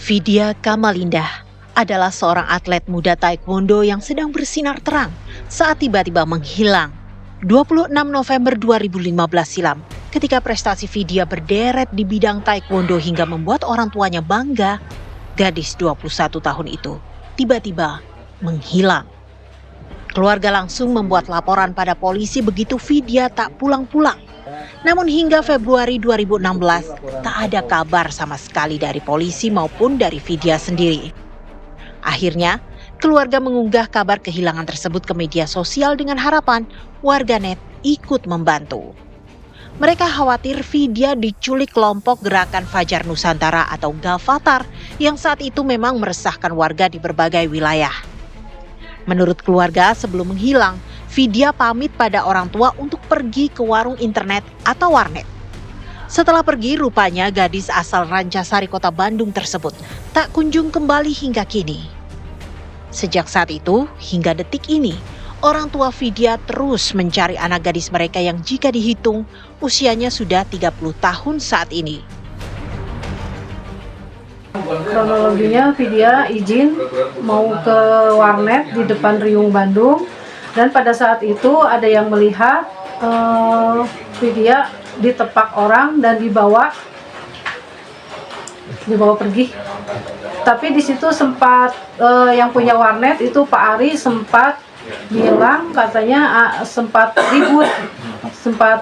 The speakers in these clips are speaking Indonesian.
Vidya Kamalindah adalah seorang atlet muda taekwondo yang sedang bersinar terang saat tiba-tiba menghilang 26 November 2015 silam ketika prestasi Vidya berderet di bidang taekwondo hingga membuat orang tuanya bangga. Gadis 21 tahun itu tiba-tiba menghilang. Keluarga langsung membuat laporan pada polisi begitu Vidya tak pulang-pulang. Namun hingga Februari 2016, tak ada kabar sama sekali dari polisi maupun dari Vidya sendiri. Akhirnya, keluarga mengunggah kabar kehilangan tersebut ke media sosial dengan harapan warganet ikut membantu. Mereka khawatir Vidya diculik kelompok Gerakan Fajar Nusantara atau Gavatar yang saat itu memang meresahkan warga di berbagai wilayah. Menurut keluarga, sebelum menghilang, Vidya pamit pada orang tua untuk pergi ke warung internet atau warnet. Setelah pergi, rupanya gadis asal Rancasari, Kota Bandung tersebut tak kunjung kembali hingga kini. Sejak saat itu hingga detik ini, orang tua Vidya terus mencari anak gadis mereka yang jika dihitung usianya sudah 30 tahun saat ini. Kronologinya Vidya izin mau ke warnet di depan Riung Bandung dan pada saat itu ada yang melihat Vidya ditepak orang dan dibawa pergi. Tapi di situ sempat yang punya warnet itu Pak Ari sempat bilang katanya sempat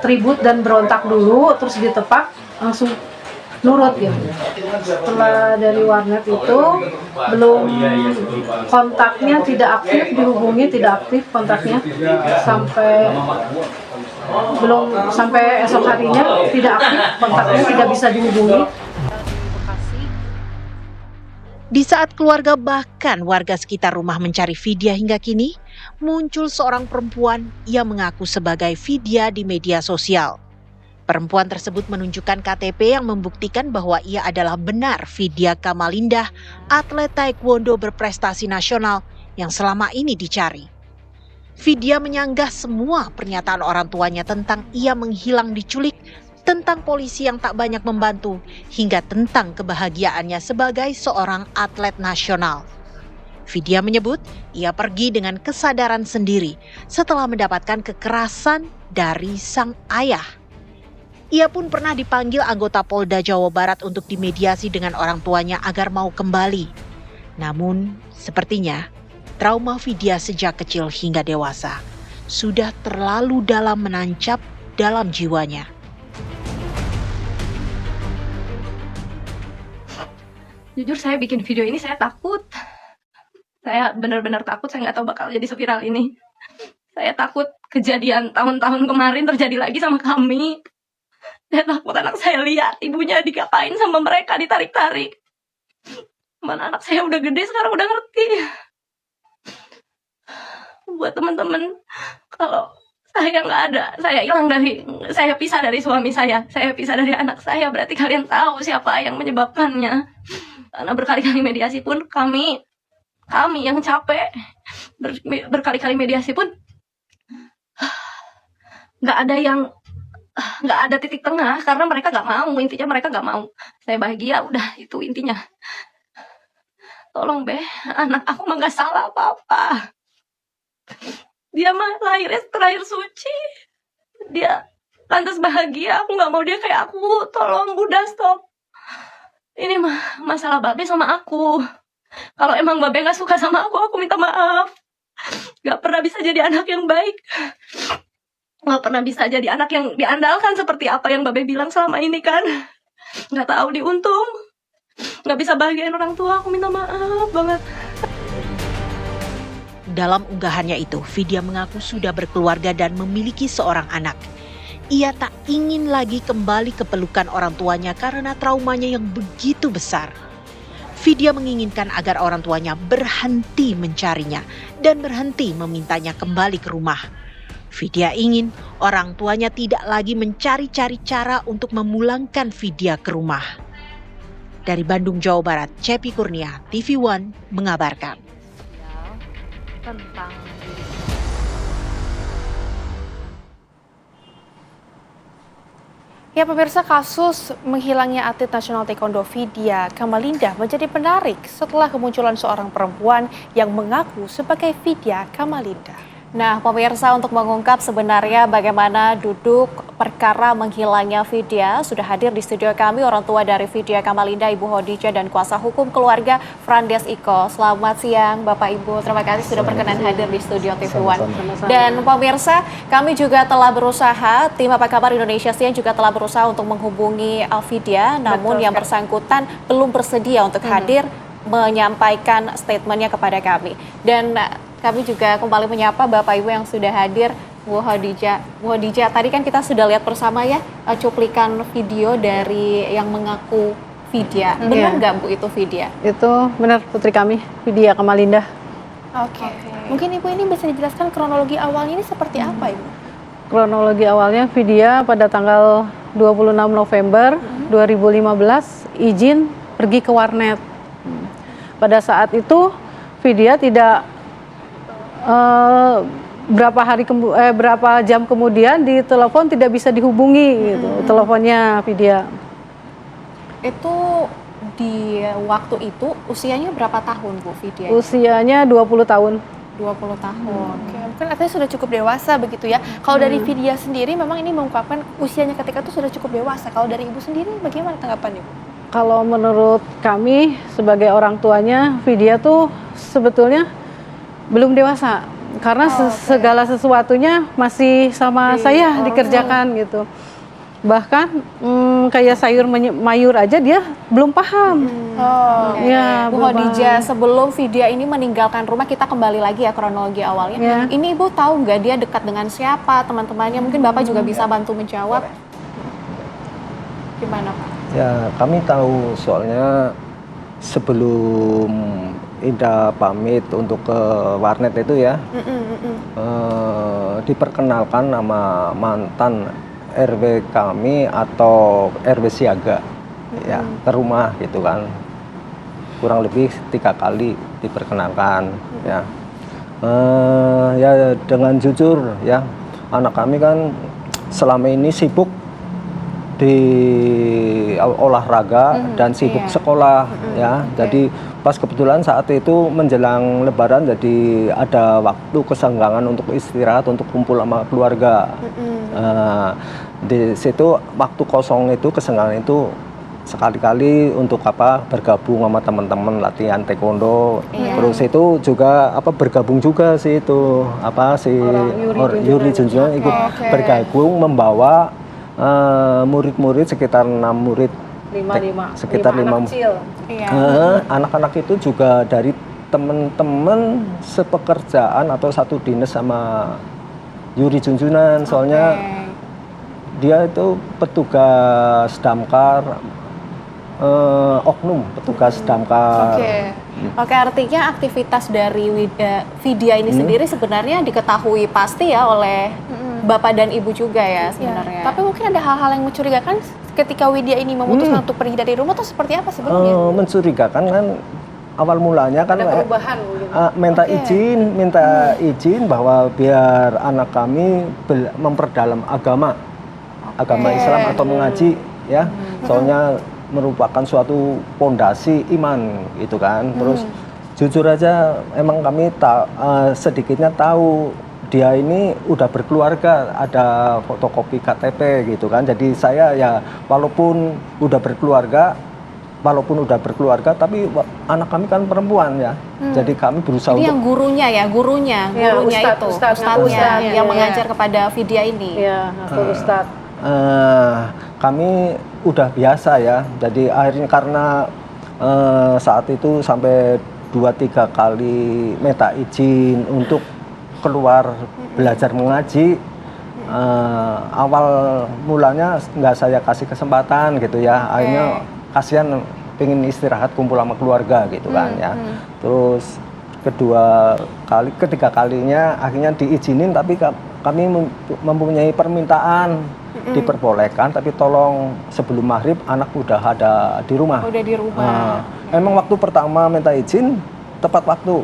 ribut dan berontak dulu terus ditepak langsung nurut gitu. Setelah dari warnet itu belum kontaknya tidak aktif, dihubungi tidak aktif kontaknya sampai esok harinya tidak aktif kontaknya, tidak bisa dihubungi. Di saat keluarga bahkan warga sekitar rumah mencari Vidya hingga kini, muncul seorang perempuan yang mengaku sebagai Vidya di media sosial. Perempuan tersebut menunjukkan KTP yang membuktikan bahwa ia adalah benar Vidya Kamalindah, atlet taekwondo berprestasi nasional yang selama ini dicari. Vidya menyanggah semua pernyataan orang tuanya tentang ia menghilang diculik, tentang polisi yang tak banyak membantu, hingga tentang kebahagiaannya sebagai seorang atlet nasional. Vidya menyebut ia pergi dengan kesadaran sendiri setelah mendapatkan kekerasan dari sang ayah. Ia pun pernah dipanggil anggota Polda Jawa Barat untuk dimediasi dengan orang tuanya agar mau kembali. Namun, sepertinya trauma Vidya sejak kecil hingga dewasa sudah terlalu dalam menancap dalam jiwanya. Jujur saya bikin video ini saya takut. Saya benar-benar takut, saya nggak tahu bakal jadi seviral ini. Saya takut kejadian tahun-tahun kemarin terjadi lagi sama kami. Saya takut anak saya lihat ibunya digapain sama mereka, ditarik-tarik. Mana anak saya udah gede sekarang, udah ngerti. Buat teman-teman, kalau saya nggak ada, saya pisah dari suami saya pisah dari anak saya, berarti kalian tahu siapa yang menyebabkannya. Karena berkali-kali mediasi pun kami yang capek, berkali-kali mediasi pun nggak ada titik tengah karena mereka nggak mau, intinya mereka nggak mau saya bahagia, udah itu intinya. Tolong anak aku mah nggak salah apa-apa, dia mah lahirnya terlahir suci, dia lantas bahagia, aku nggak mau dia kayak aku, tolong udah stop. Ini mah masalah Babe sama aku, kalau emang Babe nggak suka sama aku minta maaf, nggak pernah bisa jadi anak yang baik. Nggak pernah bisa jadi anak yang diandalkan seperti apa yang Babe bilang selama ini kan. Nggak tahu diuntung, nggak bisa bahagiain orang tua, aku minta maaf banget. Dalam unggahannya itu, Vidya mengaku sudah berkeluarga dan memiliki seorang anak. Ia tak ingin lagi kembali ke pelukan orang tuanya karena traumanya yang begitu besar. Vidya menginginkan agar orang tuanya berhenti mencarinya dan berhenti memintanya kembali ke rumah. Vidya ingin orang tuanya tidak lagi mencari-cari cara untuk memulangkan Vidya ke rumah. Dari Bandung, Jawa Barat, Cepi Kurnia, TV One mengabarkan. Tentang Ya pemirsa, kasus menghilangnya atlet nasional taekwondo Vidya Kamalinda menjadi menarik setelah kemunculan seorang perempuan yang mengaku sebagai Vidya Kamalinda. Nah, pemirsa, untuk mengungkap sebenarnya bagaimana duduk perkara menghilangnya Vidya, sudah hadir di studio kami orang tua dari Vidya Kamalinda, Ibu Khadijah, dan kuasa hukum keluarga Frandes Iko. Selamat siang Bapak Ibu, terima kasih sudah berkenan hadir di studio TV One. Dan pemirsa, kami juga telah berusaha, tim Apa Kabar Indonesia Siang juga telah berusaha untuk menghubungi Vidya, namun yang bersangkutan belum bersedia untuk hadir menyampaikan statementnya kepada kami. Dan kami juga kembali menyapa Bapak Ibu yang sudah hadir. Bu Khadijah, tadi kan kita sudah lihat bersama ya cuplikan video dari yang mengaku Vidya. Benar nggak Bu itu Vidya? Itu benar putri kami, Vidya Kamalinda. Oke. Mungkin Ibu ini bisa dijelaskan kronologi awalnya ini seperti apa Ibu? Kronologi awalnya Vidya pada tanggal 26 November 2015 izin pergi ke warnet. Pada saat itu Vidya tidak berapa jam kemudian di telepon tidak bisa dihubungi gitu, teleponnya Vidya. Itu di waktu itu usianya berapa tahun Bu Vidya? Usianya 20 tahun. 20 tahun. Oke, mungkin artinya sudah cukup dewasa begitu ya. Kalau dari Vidya sendiri memang ini mengungkapkan usianya ketika itu sudah cukup dewasa. Kalau dari Ibu sendiri bagaimana tanggapannya Bu? Kalau menurut kami sebagai orang tuanya, Vidya tuh sebetulnya belum dewasa karena segala sesuatunya masih sama saya dikerjakan gitu. Bahkan kayak sayur mayur aja dia belum paham. Ya, Bu Khadijah, sebelum Vidya ini meninggalkan rumah, kita kembali lagi ya kronologi awalnya. Ini Ibu tahu nggak dia dekat dengan siapa, teman-temannya? Mungkin Bapak juga bisa bantu menjawab. Gimana Pak? Ya, kami tahu soalnya sebelum Indah pamit untuk ke warnet itu ya, diperkenalkan nama mantan RW kami atau RW siaga ya ke rumah gitu kan, kurang lebih 3 kali diperkenalkan ya. Ya dengan jujur ya, anak kami kan selama ini sibuk di olahraga dan sibuk sekolah ya. Jadi pas kebetulan saat itu menjelang Lebaran, jadi ada waktu kesenggangan untuk istirahat, untuk kumpul sama keluarga. Di situ waktu kosong itu, kesenggangan itu sekali-kali untuk bergabung sama teman-teman latihan taekwondo. Terus itu juga bergabung juga sih itu si Yuri Junjungan ikut bergabung membawa murid-murid sekitar 6 murid, sekitar 5 anak-anak itu juga dari teman-teman sepekerjaan atau satu dinas sama Yuri Junjunan. Soalnya dia itu petugas damkar, oknum petugas damkar. Oke, artinya aktivitas dari Vidya ini sendiri sebenarnya diketahui pasti ya oleh Bapak dan Ibu juga ya sebenarnya. Tapi mungkin ada hal-hal yang mencurigakan ketika Widya ini memutuskan untuk pergi dari rumah, atau seperti apa sebelumnya? Mencurigakan kan awal mulanya kan minta izin bahwa biar anak kami memperdalam agama Islam atau mengaji ya. Soalnya merupakan suatu pondasi iman gitu kan. Terus jujur aja emang kami sedikitnya tahu dia ini udah berkeluarga, ada fotokopi KTP gitu kan. Jadi saya ya walaupun udah berkeluarga tapi anak kami kan perempuan ya. Jadi kami berusaha Jadi untuk yang gurunya Ustadznya yang mengajar kepada Vidya ini. Iya, Ustadz. Kami udah biasa ya. Jadi akhirnya karena saat itu sampai 2-3 kali minta izin untuk keluar belajar mengaji. Awal mulanya nggak saya kasih kesempatan gitu ya. Akhirnya kasihan pengen istirahat kumpul sama keluarga gitu kan ya. Terus ketiga kalinya akhirnya diizinin, tapi kami mempunyai permintaan diperbolehkan, tapi tolong sebelum maghrib anak udah ada di rumah. Udah di rumah. Emang waktu pertama minta izin tepat waktu.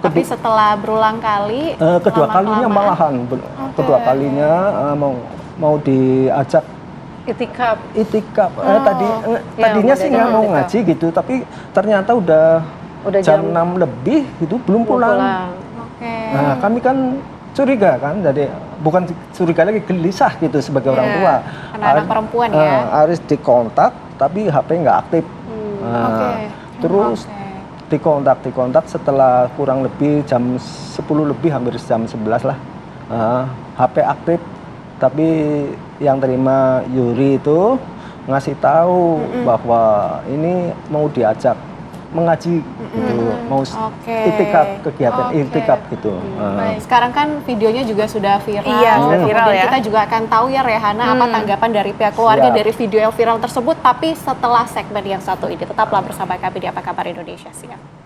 Tapi setelah berulang kali, kedua kalinya malahan, kedua kalinya mau diajak Itikaf. itikaf. Ya, Tadinya sih nggak mau itikaf. ngaji gitu, tapi ternyata udah jam 6 lebih gitu belum pulang. Oke. Nah, kami kan curiga kan, jadi bukan curiga lagi, gelisah gitu sebagai orang Iya, tua. karena anak perempuan ya. Harus dikontak, tapi HP nggak aktif. Nah, Oke. terus dikontak setelah kurang lebih jam 10 lebih, hampir jam 11 lah. HP aktif, tapi yang terima Yuri itu ngasih tahu bahwa ini mau diajak mengaji gitu, mau Oke. itikaf, kegiatan Oke. itikaf gitu. Baik, sekarang kan videonya juga sudah viral. Iya, sudah viral Dan ya. kita juga akan tahu ya Rehana apa tanggapan dari pihak keluarga Siap. dari video yang viral tersebut. Tapi setelah segmen yang satu ini, tetaplah bersama kami di Apa Kabar Indonesia. Siap.